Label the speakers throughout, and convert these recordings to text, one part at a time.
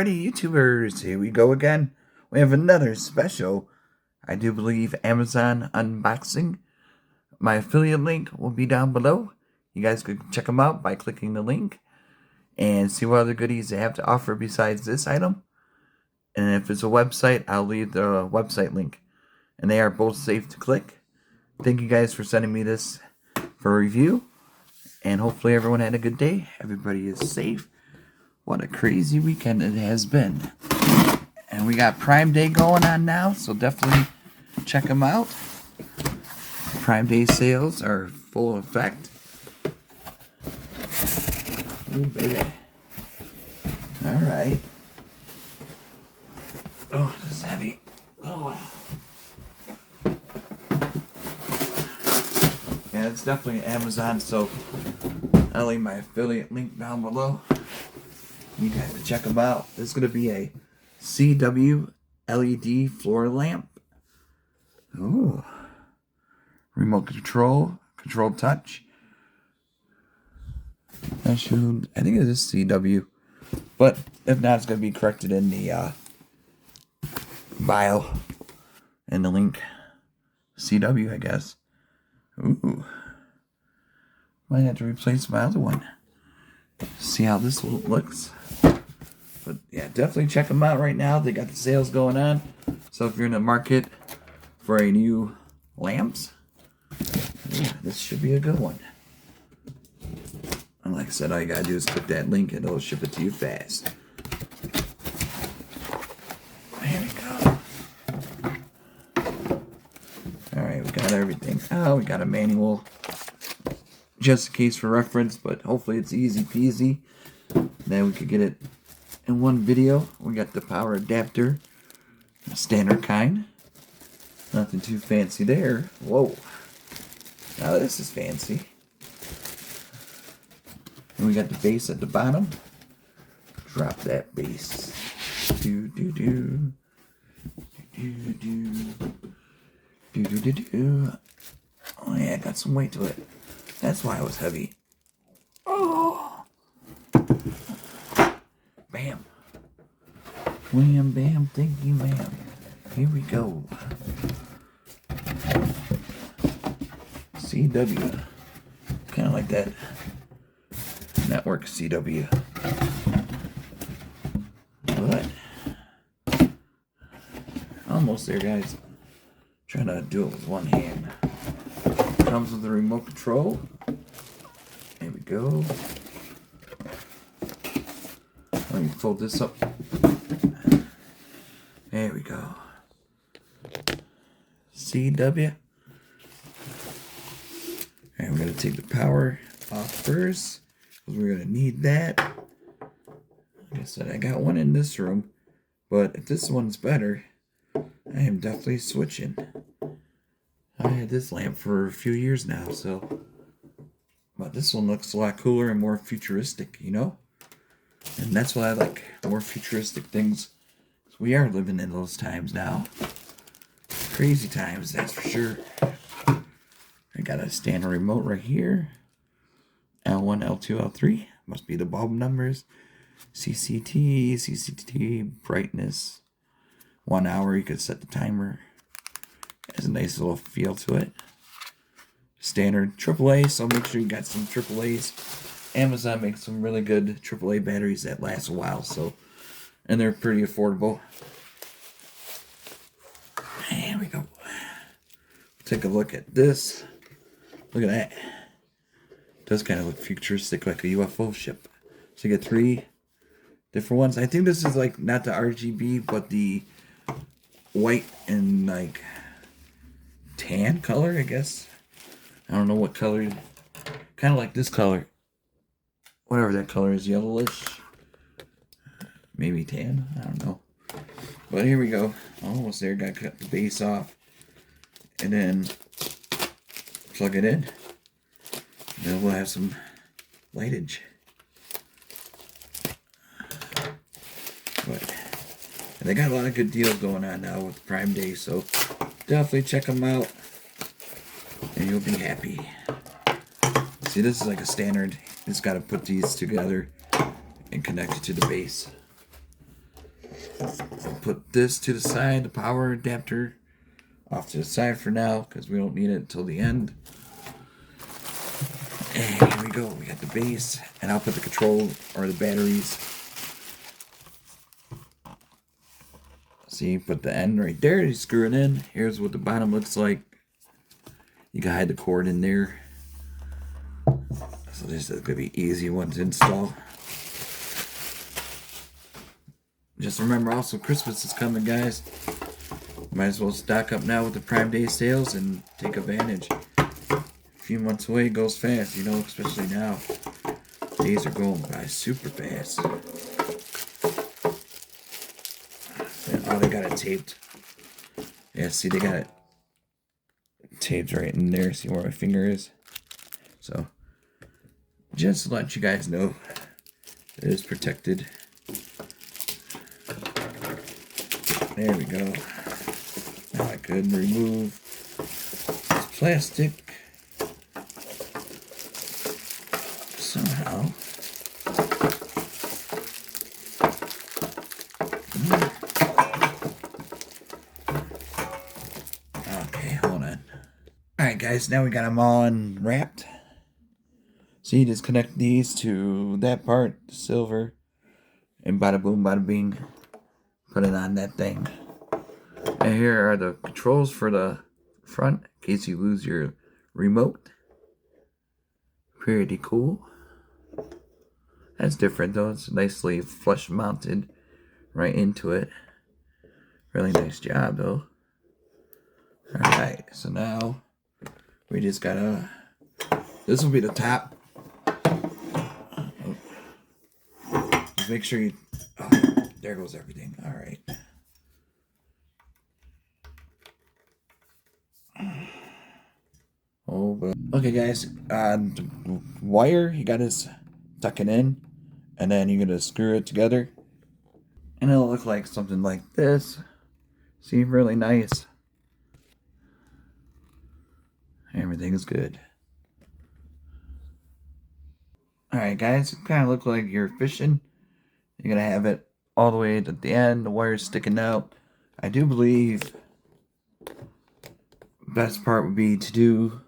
Speaker 1: Alrighty, YouTubers, here we go again. We have another special, I do believe, Amazon unboxing. My affiliate link will be down below. You guys could check them out by clicking the link and see what other goodies they have to offer besides this item. And if it's a website, I'll leave the website link. And they are both safe to click. Thank you guys for sending me this for review. And hopefully everyone had a good day. Everybody is safe. What a crazy weekend it has been. And we got Prime Day going on now, so definitely check them out. Prime Day sales are full effect. Ooh, baby. Alright. Oh, this is heavy. Oh. Yeah, it's definitely Amazon, so I'll leave my affiliate link down below. You guys can check them out. This is going to be a CW LED floor lamp. Ooh. Remote control, control touch. I think it is CW. But if not, it's going to be corrected in the bio. In the link. CW, I guess. Ooh. Might have to replace my other one. See how this looks. But yeah, definitely check them out right now. They got the sales going on. So if you're in the market for a new lamps, yeah, this should be a good one. And like I said, all you gotta do is click that link and it'll ship it to you fast. There we go. Alright, we got everything. Oh, we got a manual. Just in case for reference, but hopefully it's easy peasy. Then we could get it in one video. We got the power adapter, standard kind. Nothing too fancy there. Whoa. Now this is fancy. And we got the base at the bottom. Drop that base. Do do do. Do do do. Do do do do. Oh yeah, got some weight to it. That's why it was heavy. Oh. Bam. Wham, bam, thank you, ma'am. Here we go. CW. Kind of like that network CW. But almost there, guys. Trying to do it with one hand. Comes with the remote control. There we go. Let me fold this up. There we go. CW. And we're going to take the power off first, because we're going to need that. Like I said, I got one in this room, but if this one's better, I am definitely switching. I had this lamp for a few years now, so. But this one looks a lot cooler and more futuristic, you know? And that's what I like, more futuristic things. We are living in those times now. Crazy times, that's for sure. I got a standard remote right here. L1, L2, L3. Must be the bulb numbers. CCT, brightness. 1 hour, you could set the timer. Has a nice little feel to it. Standard AAA, so make sure you got some AAAs. Amazon makes some really good AAA batteries that last a while, so, and they're pretty affordable. There we go. Take a look at this. Look at that. It does kind of look futuristic, like a UFO ship. So you get 3 different ones. I think this is like not the RGB, but the white and like tan color, I guess. I don't know what color. Kind of like this color. Whatever that color is, yellowish. Maybe tan. I don't know. But here we go. Almost there. Got to cut the base off. And then plug it in. Then we'll have some lightage. But and they got a lot of good deals going on now with Prime Day, so definitely check them out. And you'll be happy. See, this is like a standard. You just got to put these together and connect it to the base. I'll put this to the side, the power adapter off to the side for now because we don't need it until the end. And here we go, we got the base, and I'll put the control or the batteries. See, put the end right there, you screw it in. Here's what the bottom looks like. You can hide the cord in there. So this is gonna be easy one to install. Just remember also Christmas is coming, guys. Might as well stock up now with the Prime Day sales and take advantage. A few months away goes fast, you know, especially now. Days are going by super fast. Oh, they got it taped. Yeah, see, they got it taped right in there. See where my finger is? So, just to let you guys know, it is protected. There we go. Now I could remove this plastic somehow. Okay, hold on. Alright guys, now we got them all unwrapped. So you just connect these to that part, the silver, and bada boom, bada bing. Put it on that thing. And here are the controls for the front, in case you lose your remote. Pretty cool. That's different though. It's nicely flush mounted right into it. Really nice job though. Alright, so now we just gotta, this will be the top. Just make sure you, oh, there goes everything. Alright. Oh, but okay guys, the wire, you gotta tuck it in, and then you're gonna screw it together, and it'll look like something like this. See, really nice. Everything is good. Alright guys, it kind of look like you're fishing. You're gonna have it all the way at the end, the wire's sticking out. I do believe the best part would be to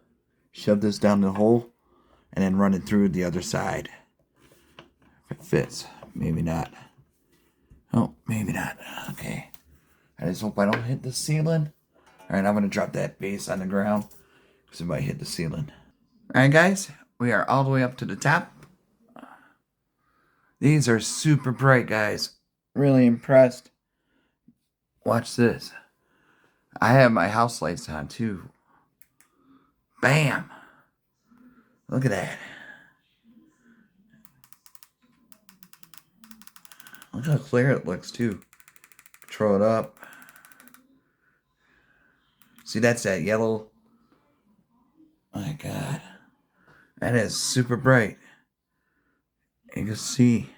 Speaker 1: shove this down the hole and then run it through the other side. If it fits, maybe not. Oh, maybe not. Okay. I just hope I don't hit the ceiling. Alright, I'm gonna drop that base on the ground because it might hit the ceiling. Alright guys, we are all the way up to the top. These are super bright, guys. Really impressed. Watch this. I have my house lights on too. Bam! Look at that. Look how clear it looks too. Throw it up. See, that's that yellow. My God. That is super bright. You can see.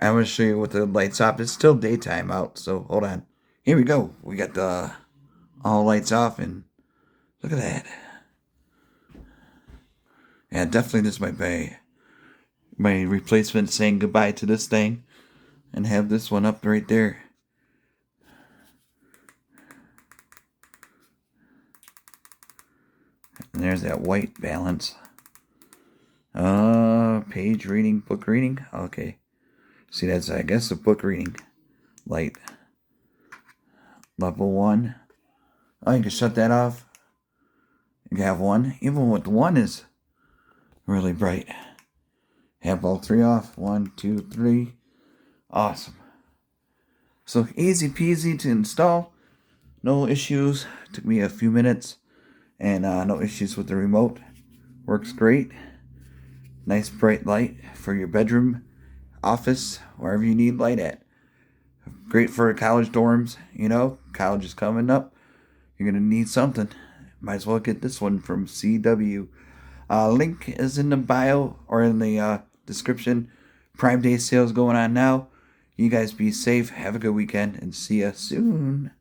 Speaker 1: I'm going to show you with the lights off. It's still daytime out, so hold on. Here we go. We got the all lights off, and look at that. Yeah, definitely this might be my replacement, saying goodbye to this thing, and have this one up right there. And there's that white balance. Page reading, book reading. Okay. See, that's, I guess, a book reading light. Level 1. Oh, you can shut that off. You can have one. Even with one is really bright. Have all three off. 1, 2, 3. Awesome. So easy peasy to install. No issues. Took me a few minutes. And no issues with the remote. Works great. Nice bright light for your bedroom, office, wherever you need light at. Great for college dorms. You know, college is coming up. You're going to need something. Might as well get this one from CW. Link is in the bio or in the description. Prime Day sales going on now. You guys be safe. Have a good weekend and see ya soon.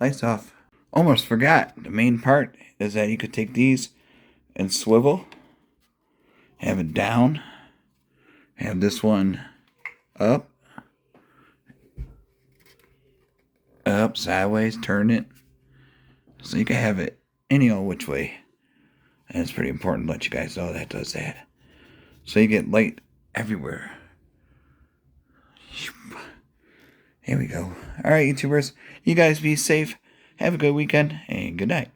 Speaker 1: Lights off. Almost forgot. The main part is that you could take these and swivel. Have it down. Have this one up. up, sideways, turn it. So you can have it any old which way. And it's pretty important to let you guys know that does that. So you get light everywhere. Here we go. Alright, YouTubers. You guys be safe. Have a good weekend. And good night.